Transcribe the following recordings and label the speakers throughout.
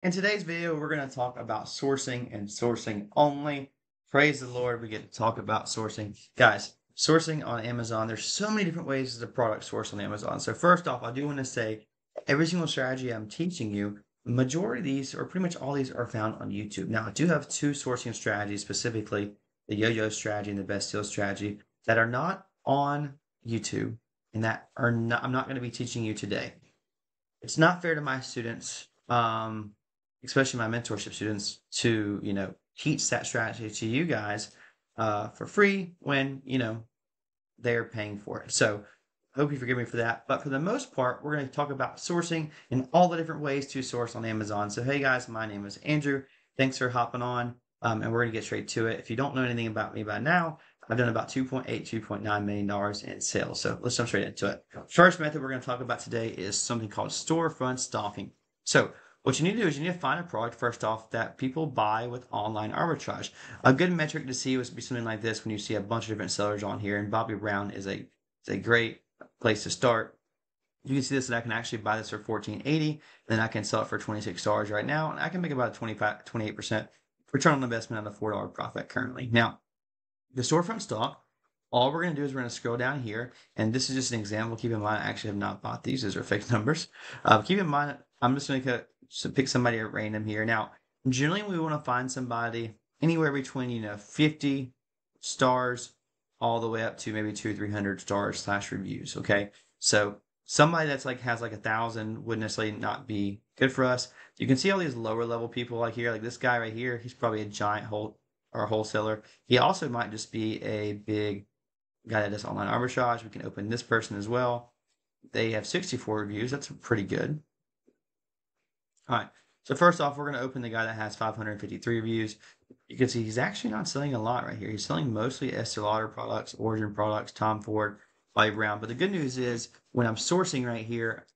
Speaker 1: In today's video, we're going to talk about sourcing and sourcing only. Praise the Lord, we get to talk about sourcing. Guys, sourcing on Amazon, there's so many different ways as a product source on Amazon. So first off, I do want to say every single strategy I'm teaching you, the majority of these, or pretty much all these, are found on YouTube. Now, I do have two sourcing strategies, specifically the yo-yo strategy and the best deal strategy, that are not on YouTube and that are not, I'm not going to be teaching you today. It's not fair to my students, especially my mentorship students, to teach that strategy to you guys for free when they're paying for it. So I hope you forgive me for that. But for the most part, we're going to talk about sourcing and all the different ways to source on Amazon. So hey guys, my name is Andrew. Thanks for hopping on, and we're going to get straight to it. If you don't know anything about me by now, I've done about $2.9 million in sales. So let's jump straight into it. First method we're going to talk about today is something called storefront stalking. So what you need to do is you need to find a product, first off, that people buy with online arbitrage. A good metric to see would be something like this when you see a bunch of different sellers on here, and Bobby Brown is a great place to start. You can see this, that I can actually buy this for $14.80, then I can sell it for $26 right now, and I can make about a 28% return on investment on a $4 profit currently. Now, the storefront stock, all we're going to do is we're going to scroll down here, and this is just an example. Keep in mind, I actually have not bought these. These are fake numbers. Keep in mind, I'm just going to pick somebody at random here. Now, generally, we want to find somebody anywhere between, 50 stars all the way up to maybe 200-300 stars / reviews. Okay. So somebody that's has 1,000 would necessarily not be good for us. You can see all these lower level people like here, like this guy right here. He's probably a giant wholesaler. He also might just be a big guy that does online arbitrage. We can open this person as well. They have 64 reviews. That's pretty good. All right. So first off, we're going to open the guy that has 553 reviews. You can see he's actually not selling a lot right here. He's selling mostly Estee Lauder products, Origin products, Tom Ford, Bobby Brown. But the good news is when I'm sourcing right here,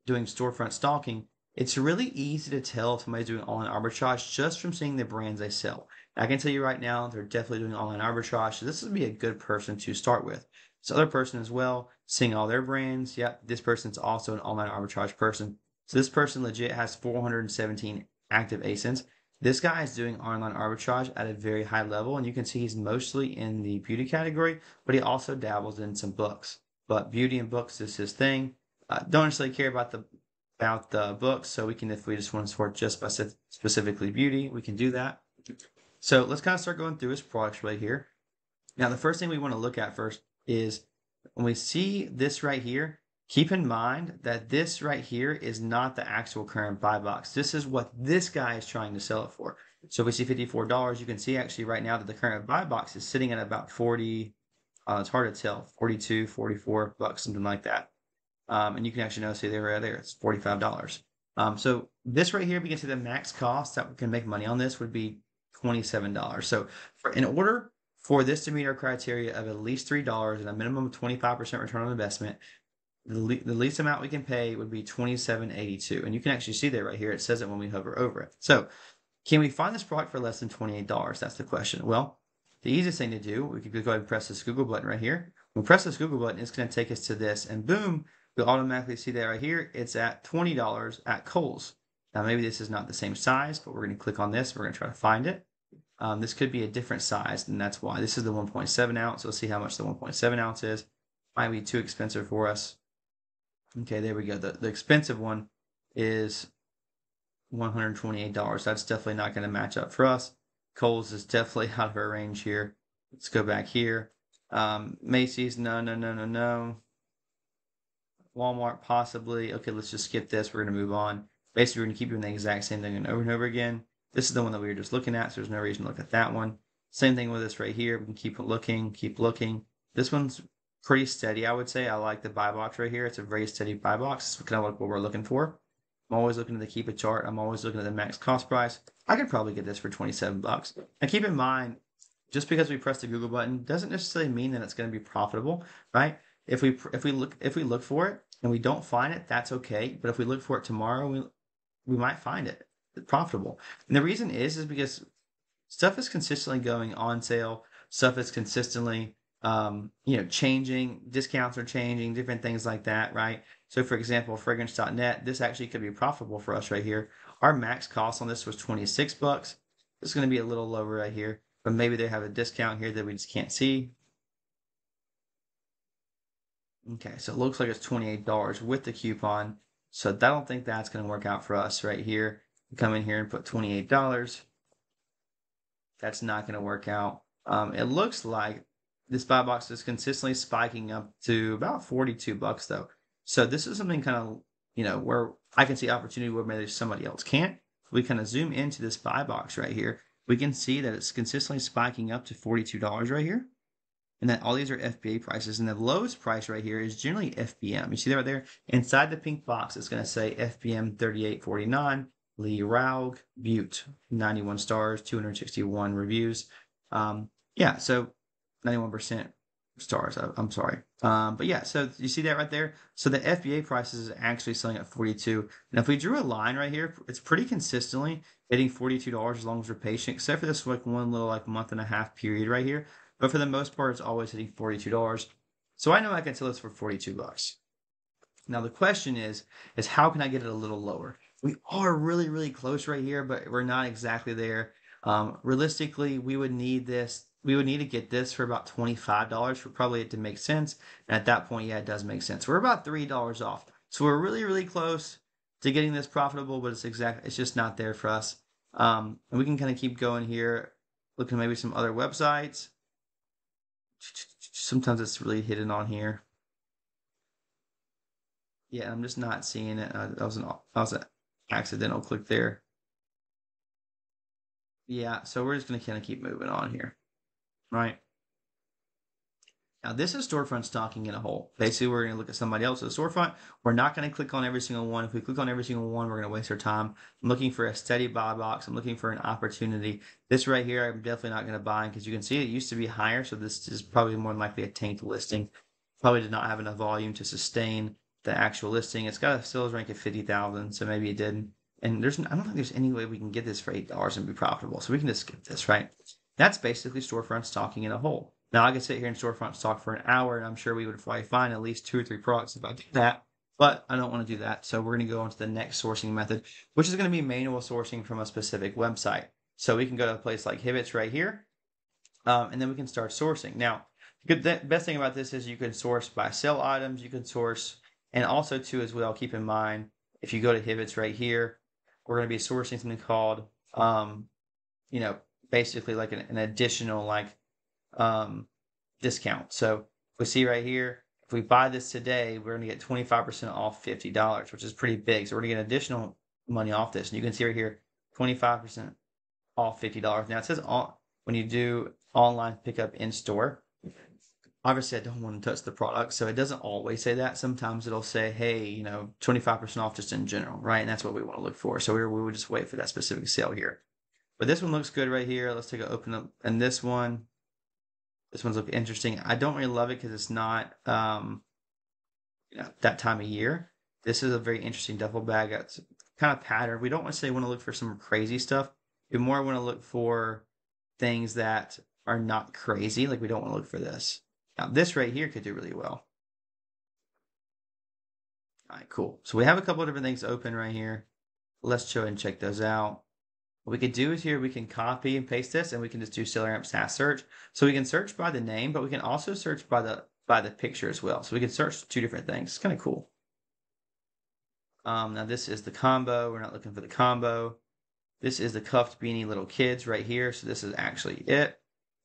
Speaker 1: doing storefront stalking, it's really easy to tell if somebody's doing online arbitrage just from seeing the brands they sell. I can tell you right now, they're definitely doing online arbitrage. So this would be a good person to start with. This other person as well, seeing all their brands. Yep, this person's also an online arbitrage person. So this person legit has 417 active ASINs. This guy is doing online arbitrage at a very high level, and you can see he's mostly in the beauty category, but he also dabbles in some books. But beauty and books is his thing. Don't necessarily care about the books, so we can, if we just want to sort just by specifically beauty, we can do that. So let's kind of start going through his products right here. Now, the first thing we want to look at first is when we see this right here, keep in mind that this right here is not the actual current buy box. This is what this guy is trying to sell it for. So if we see $54, you can see actually right now that the current buy box is sitting at about 40, it's hard to tell, 42, 44 bucks, something like that. And you can actually notice there right there, it's $45. So this right here, we can see the max cost that we can make money on this would be $27. So in order for this to meet our criteria of at least $3 and a minimum of 25% return on investment, the least amount we can pay would be $27.82. And you can actually see that right here. It says it when we hover over it. So can we find this product for less than $28? That's the question. Well, the easiest thing to do, we could go ahead and press this Google button right here. When we press this Google button, it's going to take us to this, and boom, we'll automatically see that right here. It's at $20 at Kohl's. Now, maybe this is not the same size, but we're going to click on this. We're going to try to find it. This could be a different size, and that's why. This is the 1.7 ounce. We'll see how much the 1.7 ounce is. Might be too expensive for us. Okay, there we go. The expensive one is $128. That's definitely not going to match up for us. Kohl's is definitely out of our range here. Let's go back here. Macy's, no. Walmart, possibly. Okay, let's just skip this. We're going to move on. Basically, we're going to keep doing the exact same thing over and over again. This is the one that we were just looking at, so there's no reason to look at that one. Same thing with this right here. We can keep looking. This one's pretty steady, I would say. I like the buy box right here. It's a very steady buy box. It's kind of what we're looking for. I'm always looking at the keep it chart. I'm always looking at the max cost price. I could probably get this for 27 bucks. And keep in mind, just because we press the Google button doesn't necessarily mean that it's going to be profitable, right? If we look for it and we don't find it, that's okay. But if we look for it tomorrow, we might find it profitable. And the reason is because stuff is consistently going on sale. Stuff is consistently changing. Discounts are changing, different things like that, right? So for example, fragrance.net, this actually could be profitable for us right here. Our max cost on this was 26 bucks. It's going to be a little lower right here, but maybe they have a discount here that we just can't see. Okay, so it looks like it's $28 with the coupon. So I don't think that's going to work out for us right here. Come in here and put $28. That's not going to work out. It looks like this buy box is consistently spiking up to about 42 bucks though. So this is something kind of, where I can see opportunity where maybe somebody else can't. We kind of zoom into this buy box right here. We can see that it's consistently spiking up to $42 right here. And that all these are FBA prices. And the lowest price right here is generally FBM. You see that right there? Inside the pink box, it's going to say FBM 3849. Lee Raug, Butte, 91 stars, 261 reviews. Yeah, so 91% stars. I'm sorry. But yeah, so you see that right there? So the FBA prices is actually selling at 42. And if we drew a line right here, it's pretty consistently hitting $42 as long as we're patient, except for this like one little like month and a half period right here. But for the most part, it's always hitting $42. So I know I can sell this for 42 bucks. Now the question is how can I get it a little lower? We are really, really close right here, but we're not exactly there. Realistically, we would need this. We would need to get this for about $25 for probably it to make sense. And at that point, yeah, it does make sense. We're about $3 off. So we're really, really close to getting this profitable, but it's just not there for us. And we can kind of keep going here, looking at maybe some other websites. Sometimes it's really hidden on here. Yeah, I'm just not seeing it. That was an accidental click there. Yeah, so we're just going to kind of keep moving on here, right? Now, this is storefront stocking in a whole. Basically, we're going to look at somebody else's storefront. We're not going to click on every single one. If we click on every single one, we're going to waste our time. I'm looking for a steady buy box. I'm looking for an opportunity. This right here, I'm definitely not going to buy because you can see it used to be higher, so this is probably more than likely a tanked listing. Probably did not have enough volume to sustain the actual listing. It's got a sales rank of 50,000, so maybe it didn't. And I don't think there's any way we can get this for $8 and be profitable. So we can just skip this, right? That's basically storefront stocking in a whole. Now I could sit here and storefront stock for an hour, and I'm sure we would probably find at least 2 or 3 products if I did that. But I don't want to do that. So we're going to go on to the next sourcing method, which is going to be manual sourcing from a specific website. So we can go to a place like Hibbets right here, and then we can start sourcing. Now, the best thing about this is you can source by sell items. You can source, and also too as well, keep in mind, if you go to Hibbets right here, we're going to be sourcing something called, basically like an additional discount. So we see right here, if we buy this today, we're going to get 25% off $50, which is pretty big. So we're going to get additional money off this. And you can see right here, 25% off $50. Now it says when you do online pickup in store, obviously I don't want to touch the product, so it doesn't always say that. Sometimes it'll say, hey, 25% off just in general, right? And that's what we want to look for. So we would just wait for that specific sale here. But this one looks good right here. Let's take a open up. And this one's looking interesting. I don't really love it because it's not that time of year. This is a very interesting duffel bag. It's kind of patterned. We don't necessarily want to look for some crazy stuff. We more want to look for things that are not crazy. Like we don't want to look for this. Now, this right here could do really well. All right, cool. So we have a couple of different things open right here. Let's go ahead and check those out. What we could do is here, we can copy and paste this, and we can just do SellerAmp SaaS search. So we can search by the name, but we can also search by the picture as well. So we can search 2 different things. It's kind of cool. Now this is the combo. We're not looking for the combo. This is the cuffed beanie little kids right here. So this is actually it.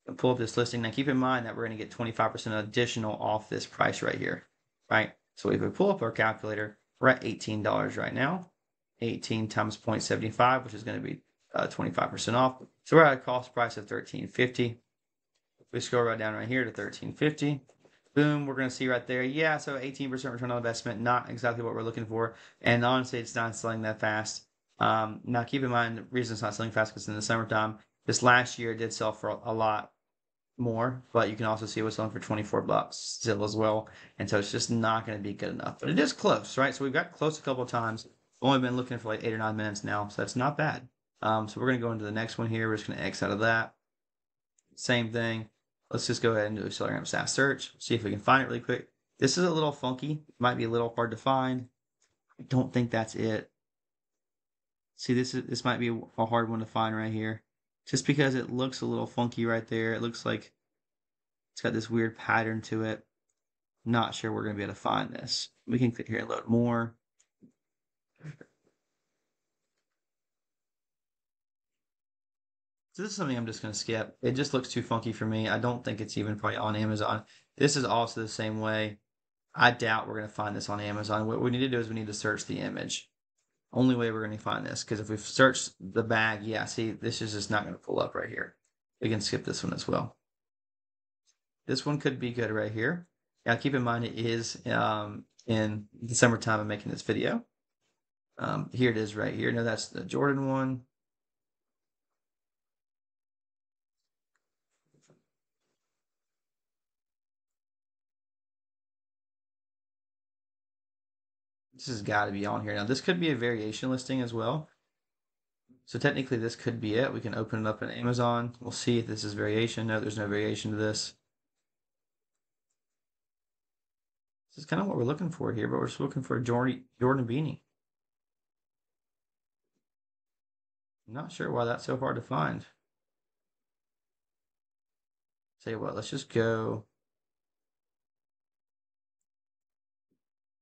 Speaker 1: And pull up this listing. Now keep in mind that we're going to get 25% additional off this price right here, right? So if we pull up our calculator, we're at $18 right now. 18 times 0.75, which is going to be 25% off. So we're at a cost price of $13.50. We scroll right down right here to $13.50. Boom, we're going to see right there. Yeah, so 18% return on investment, not exactly what we're looking for. And honestly, it's not selling that fast. Now keep in mind, the reason it's not selling fast because in the summertime, this last year it did sell for a lot more, but you can also see it was selling for 24 bucks still as well. And so it's just not going to be good enough. But it is close, right? So we've got close a couple of times. Only been looking for like 8 or 9 minutes now, so that's not bad. So we're going to go into the next one here. We're just going to X out of that. Same thing. Let's just go ahead and do a SellerAmp SaaS search. See if we can find it really quick. This is a little funky. It might be a little hard to find. I don't think that's it. See, this might be a hard one to find right here, just because it looks a little funky right there. It looks like it's got this weird pattern to it. Not sure we're going to be able to find this. We can click here and load more. So this is something I'm just going to skip. It just looks too funky for me. I don't think it's even probably on Amazon. This is also the same way. I doubt we're going to find this on Amazon. What we need to do is we need to search the image. Only way we're going to find this, because if we search the bag, yeah, see, this is just not going to pull up right here. We can skip this one as well. This one could be good right here. Now, keep in mind it is in the summertime I'm making this video. Here it is right here. No, that's the Jordan one. This has got to be on here. Now, this could be a variation listing as well. So technically, this could be it. We can open it up in Amazon. We'll see if this is variation. No, there's no variation to this. This is kind of what we're looking for here, but we're just looking for a Jordan beanie. I'm not sure why that's so hard to find. Tell you what, let's just go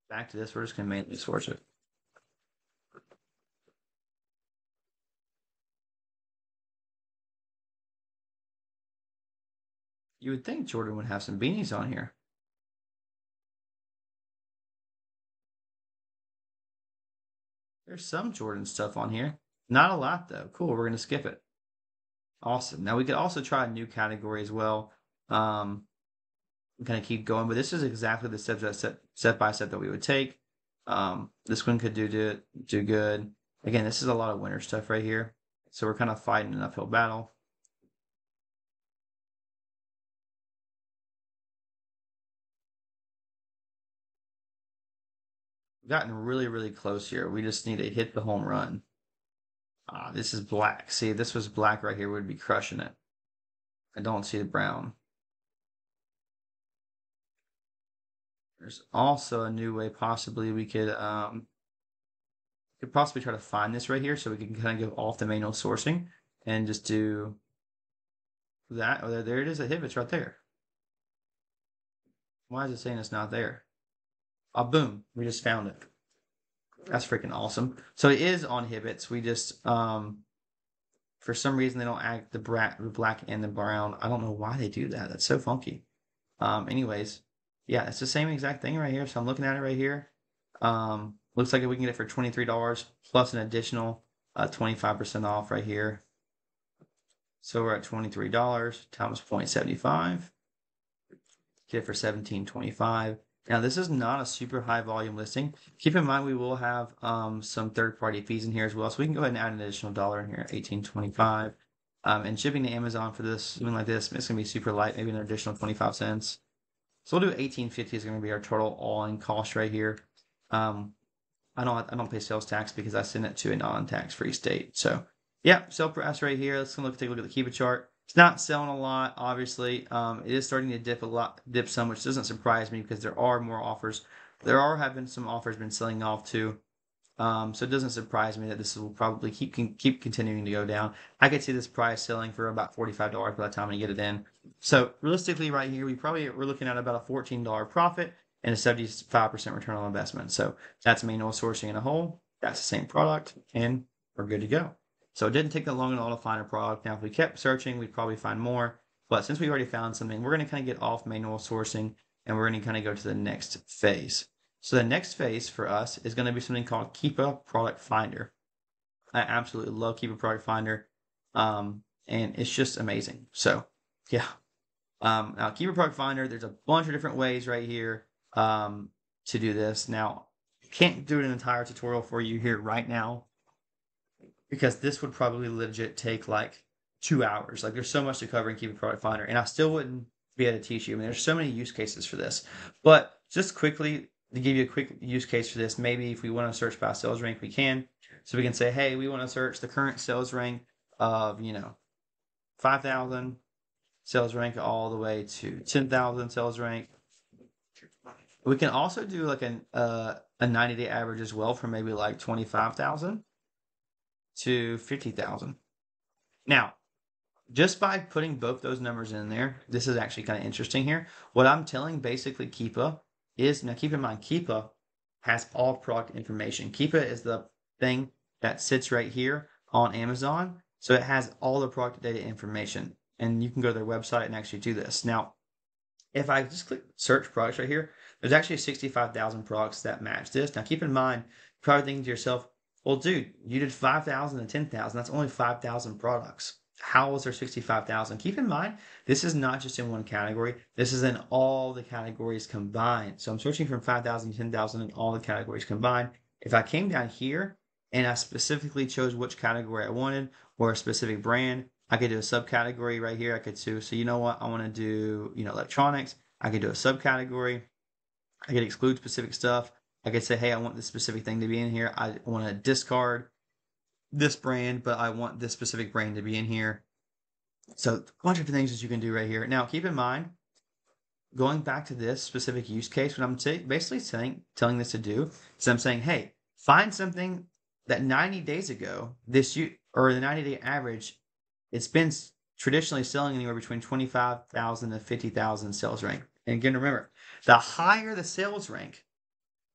Speaker 1: back to this. We're just going to mainly source it. You would think Jordan would have some beanies on here. There's some Jordan stuff on here. Not a lot, though. Cool, we're going to skip it. Awesome. Now, we could also try a new category as well. Kind of keep going, but this is exactly the step by step that we would take. This one could do good. Again, this is a lot of winter stuff right here. So we're kind of fighting an uphill battle. We've gotten really, really close here. We just need to hit the home run. This is black. See, if this was black right here, we'd be crushing it. I don't see the brown. There's also a new way possibly we could possibly try to find this right here so we can kind of go off the manual sourcing and just do that. Oh, there it is. It hit. It's right there. Why is it saying it's not there? Oh, boom. We just found it. That's freaking awesome. So it is on Hibbits. We just, for some reason, they don't add the black and the brown. I don't know why they do that. That's so funky. Anyways, yeah, it's the same exact thing right here. So I'm looking at it right here. Looks like we can get it for $23 plus an additional 25% off right here. So we're at $23 times 0.75. Get it for $17.25. Now, this is not a super high volume listing. Keep in mind we will have some third-party fees in here as well. So we can go ahead and add an additional dollar in here, $18.25. And shipping to Amazon for this, something like this, it's going to be super light, maybe an additional 25 cents. So we'll do $18.50 is going to be our total all-in cost right here. I don't pay sales tax because I send it to a non-tax-free state. So yeah, sell price right here. Let's take a look at the Kiva chart. It's not selling a lot, obviously. It is starting to dip some, which doesn't surprise me because there are more offers. There have been some offers been selling off too. So it doesn't surprise me that this will probably keep continuing to go down. I could see this price selling for about $45 by the time I get it in. So realistically, right here, we're looking at about a $14 profit and a 75% return on investment. So that's manual sourcing in a whole. That's the same product, and we're good to go. So it didn't take that long at all to find a product. Now, if we kept searching, we'd probably find more. But since we already found something, we're going to kind of get off manual sourcing, and we're going to kind of go to the next phase. So the next phase for us is going to be something called Keepa Product Finder. I absolutely love Keepa Product Finder, and it's just amazing. So, yeah. Now, Keepa Product Finder, there's a bunch of different ways right here to do this. Now, I can't do an entire tutorial for you here right now, because this would probably legit take like 2 hours. Like there's so much to cover in Keepa Product Finder, and I still wouldn't be able to teach you. I mean, there's so many use cases for this. But just quickly, to give you a quick use case for this, maybe if we want to search by sales rank, we can. So we can say, hey, we want to search the current sales rank of, 5,000 sales rank all the way to 10,000 sales rank. We can also do like a 90-day average as well for maybe like 25,000. to 50,000. Now, just by putting both those numbers in there, this is actually kind of interesting here. What I'm telling basically Keepa is, now keep in mind, Keepa has all product information. Keepa is the thing that sits right here on Amazon. So it has all the product data information. And you can go to their website and actually do this. Now, if I just click search products right here, there's actually 65,000 products that match this. Now, keep in mind, you're probably thinking to yourself, well, dude, you did 5,000 and 10,000. That's only 5,000 products. How was there 65,000? Keep in mind, this is not just in one category. This is in all the categories combined. So I'm searching from 5,000 to 10,000 in all the categories combined. If I came down here and I specifically chose which category I wanted or a specific brand, I could do a subcategory right here. I could do, so you know what? I want to do, electronics. I could do a subcategory. I could exclude specific stuff. I could say, hey, I want this specific thing to be in here. I want to discard this brand, but I want this specific brand to be in here. So a bunch of things that you can do right here. Now, keep in mind, going back to this specific use case, what I'm basically telling this to do is I'm saying, hey, find something that 90 days ago, or the 90-day average, it's been traditionally selling anywhere between 25,000 to 50,000 sales rank. And again, remember, the higher the sales rank,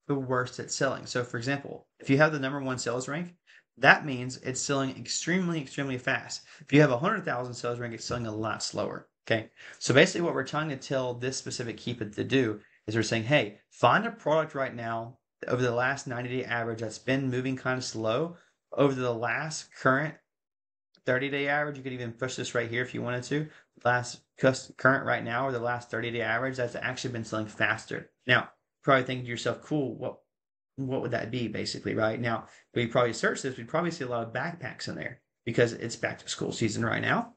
Speaker 1: the worse it's selling. So for example, if you have the number one sales rank, that means it's selling extremely, extremely fast. If you have 100,000 sales rank, it's selling a lot slower. Okay. So basically what we're trying to tell this specific Keepa to do is we're saying, hey, find a product right now over the last 90-day average that's been moving kind of slow. Over the last current 30-day average, you could even push this right here if you wanted to. Last current right now, or the last 30-day average, that's actually been selling faster. Now, probably thinking to yourself, cool, what would that be basically, right? Now, if we probably search this, we'd probably see a lot of backpacks in there because it's back to school season right now.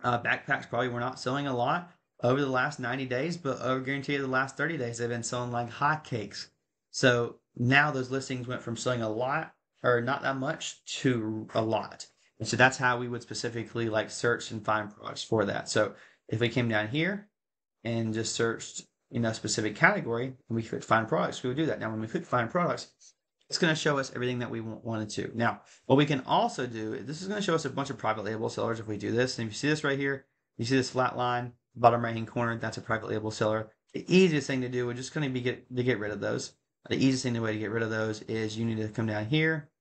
Speaker 1: Backpacks probably were not selling a lot over the last 90 days, but I guarantee you the last 30 days, they've been selling like hotcakes. So now those listings went from selling a lot or not that much to a lot. And so that's how we would specifically like search and find products for that. So if we came down here and just searched, a specific category, and we could find products, we would do that. Now, when we click find products, it's going to show us everything that we wanted to. Now, what we can also do, this is going to show us a bunch of private label sellers if we do this. And if you see this right here, you see this flat line, bottom right-hand corner, that's a private label seller. The easiest thing to do would just going to be to get rid of those. The easiest thing, the way to get rid of those is you need to come down here,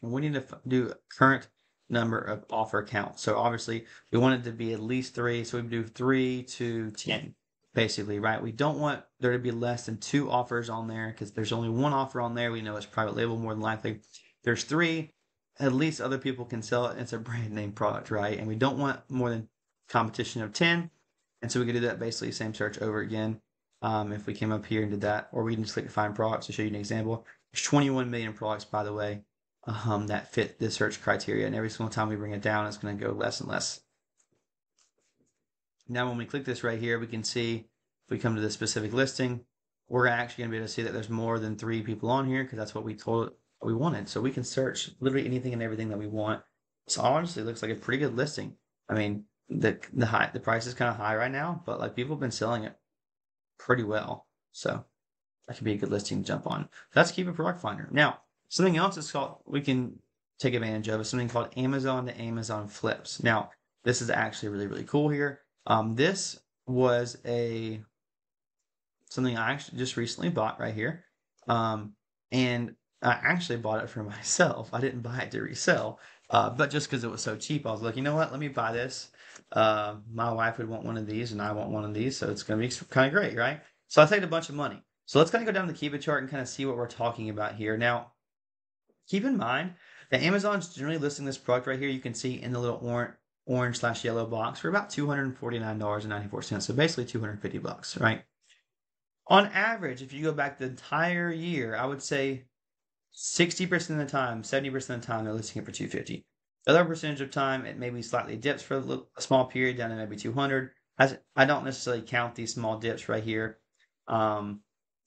Speaker 1: and we need to do current number of offer count. So obviously, we want it to be at least 3, so we do 3 to 10. Basically, right? We don't want there to be less than 2 offers on there because there's only 1 offer on there. We know it's private label more than likely. There's 3, at least other people can sell it. It's a brand name product, right? And we don't want more than competition of 10. And so we could do that basically same search over again. If we came up here and did that, or we can just click find products to show you an example. There's 21 million products, by the way, that fit the search criteria. And every single time we bring it down, it's going to go less and less. Now, when we click this right here, we can see if we come to the specific listing, we're actually going to be able to see that there's more than 3 people on here because that's what we told it we wanted. So we can search literally anything and everything that we want. So honestly, it looks like a pretty good listing. I mean, the price is kind of high right now, but like people have been selling it pretty well. So that could be a good listing to jump on. That's Keepa Product Finder. Now, something else is called, we can take advantage of, is something called Amazon to Amazon flips. Now, this is actually really, really cool here. This was something I actually just recently bought right here. And I actually bought it for myself. I didn't buy it to resell, but just because it was so cheap, I was like, you know what, let me buy this. My wife would want one of these and I want one of these, so it's going to be kind of great, right? So I saved a bunch of money. So let's kind of go down the Keepa chart and kind of see what we're talking about here. Now, keep in mind that Amazon's generally listing this product right here. You can see in the little orange/yellow box for about $249.94. So basically $250, right? On average, if you go back the entire year, I would say 60% of the time, 70% of the time, they're listing it for $250. The other percentage of time, it maybe slightly dips for a small period down to maybe $200. I don't necessarily count these small dips right here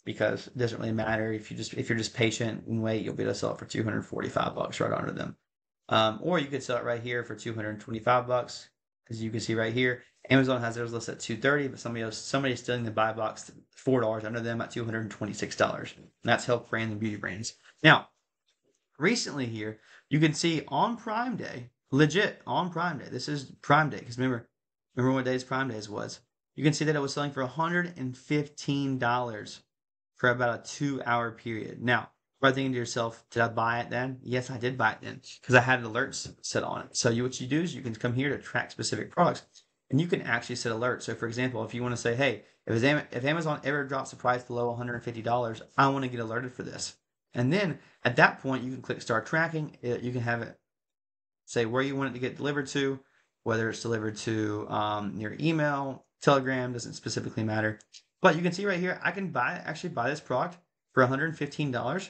Speaker 1: because it doesn't really matter. If you're just patient and wait, you'll be able to sell it for $245 right under them. Or you could sell it right here for $225, as you can see right here. Amazon has theirs listed at $230, but somebody's stealing the buy box $4 under them at $226. And that's help brand and beauty brands. Now, recently here, you can see on Prime Day, legit on Prime Day. This is Prime Day because remember what days Prime Days was. You can see that it was selling for $115 for about a 2-hour period. Now, you're thinking to yourself, did I buy it then? Yes, I did buy it then because I had alerts set on it. So what you do is you can come here to track specific products and you can actually set alerts. So for example, if you want to say, hey, if Amazon ever drops the price below $150, I want to get alerted for this. And then at that point, you can click start tracking. You can have it say where you want it to get delivered to, whether it's delivered to your email, Telegram, doesn't specifically matter. But you can see right here, I can actually buy this product for $115.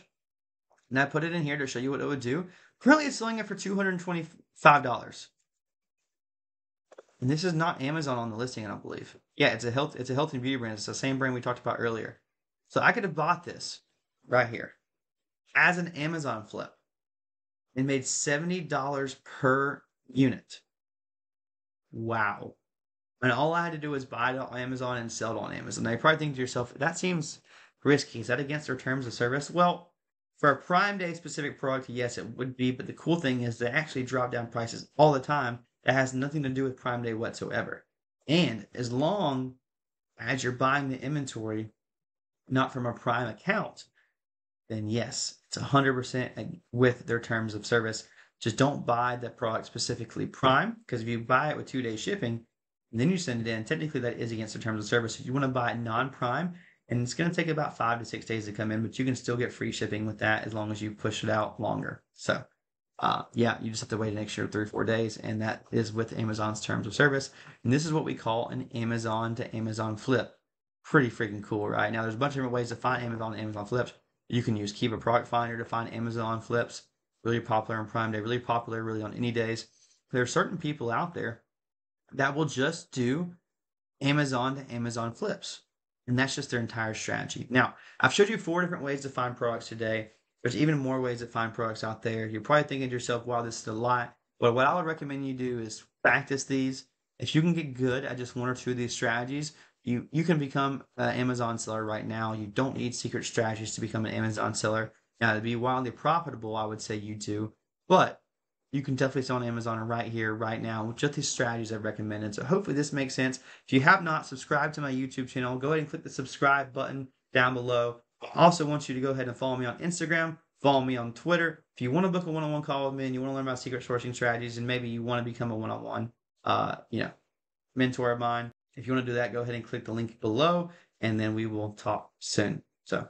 Speaker 1: And I put it in here to show you what it would do. Currently, it's selling it for $225. And this is not Amazon on the listing, I don't believe. Yeah, it's a health and beauty brand. It's the same brand we talked about earlier. So I could have bought this right here as an Amazon flip and made $70 per unit. Wow. And all I had to do was buy it on Amazon and sell it on Amazon. Now, you probably think to yourself, that seems risky. Is that against their terms of service? Well, for a Prime Day specific product, yes, it would be. But the cool thing is they actually drop down prices all the time. That has nothing to do with Prime Day whatsoever. And as long as you're buying the inventory not from a Prime account, then yes, it's 100% with their terms of service. Just don't buy the product specifically Prime, because if you buy it with 2-day shipping, and then you send it in, technically that is against the terms of service. If you want to buy it non-Prime, and it's going to take about 5 to 6 days to come in, but you can still get free shipping with that as long as you push it out longer. So, yeah, you just have to wait an extra 3 or 4 days, and that is with Amazon's terms of service. And this is what we call an Amazon to Amazon flip. Pretty freaking cool, right? Now, there's a bunch of different ways to find Amazon and Amazon flips. You can use Keep a Product Finder to find Amazon flips. Really popular on Prime Day, really popular really on any days. There are certain people out there that will just do Amazon to Amazon flips. And that's just their entire strategy. Now, I've showed you 4 different ways to find products today. There's even more ways to find products out there. You're probably thinking to yourself, wow, this is a lot. But what I would recommend you do is practice these. If you can get good at just 1 or 2 of these strategies, you can become an Amazon seller right now. You don't need secret strategies to become an Amazon seller. Now, to be wildly profitable, I would say you do. But you can definitely sell on Amazon right here, right now, with just these strategies I've recommended. So hopefully this makes sense. If you have not subscribed to my YouTube channel, go ahead and click the subscribe button down below. I also want you to go ahead and follow me on Instagram, follow me on Twitter. If you want to book a one-on-one call with me and you want to learn about secret sourcing strategies and maybe you want to become a one-on-one mentor of mine, if you want to do that, go ahead and click the link below and then we will talk soon. So